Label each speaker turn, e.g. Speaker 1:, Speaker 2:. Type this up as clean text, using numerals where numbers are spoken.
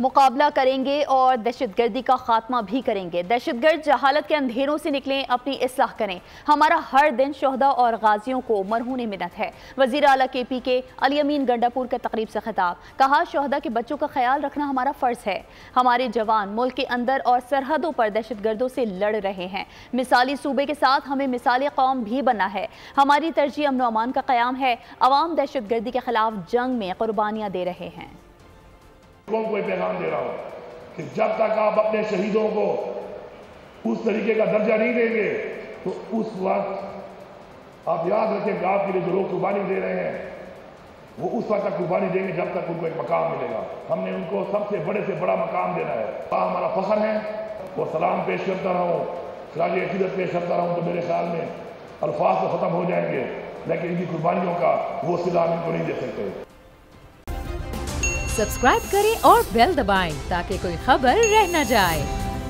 Speaker 1: مقابلہ کریں گے اور دہشت گردی کا خاتمہ بھی کریں گے۔ دہشت گرد جہالت کے اندھیروں سے نکلیں، اپنی اصلاح کریں۔ ہمارا ہر دن شہداء اور غازیوں کو مرہون منت ہے۔ وزیر اعلیٰ KP کے علی امین گنڈاپور کا تقریب سے خطاب، کہا شہداء کے بچوں کا خیال رکھنا ہمارا فرض ہے۔ ہمارے جوان ملک کے اندر اور سرحدوں پر دہشت گردوں سے لڑ رہے ہیں۔ مثالی صوبے کے ساتھ ہمیں مثالی قوم بھی بننا ہے۔ ہماری ترجیح امن و امان کا قیام ہے۔ عوام دہشت گردی کے خلاف جنگ میں قربانیاں دے رہے ہیں۔
Speaker 2: قوم کو پیغام دے رہا ہوں کہ جب تک آپ اپنے شہیدوں کو اس طریقے کا درجہ نہیں دیں گے تو اس وقت آپ یاد رکھیں کہ آپ کے لیے جو لوگ قربانی دے رہے ہیں وہ اس وقت تک قربانی دیں گے جب تک ان کو ایک مقام ملے گا۔ ہم نے ان کو سب سے بڑا مقام دینا ہے۔ ہمارا فخر ہے، وہ سلام پیش کرتا رہا ہوں، خراج عقیدت پیش کرتا رہا ہوں، تو میرے خیال میں الفاظ تو ختم ہو جائیں گے، لیکن ان کی قربانیوں کا وہ صلہ ان کو نہیں دے سکتے۔
Speaker 3: سبسکرائب کریں اور بیل دبائیں تاکہ کوئی خبر رہ نہ جائے۔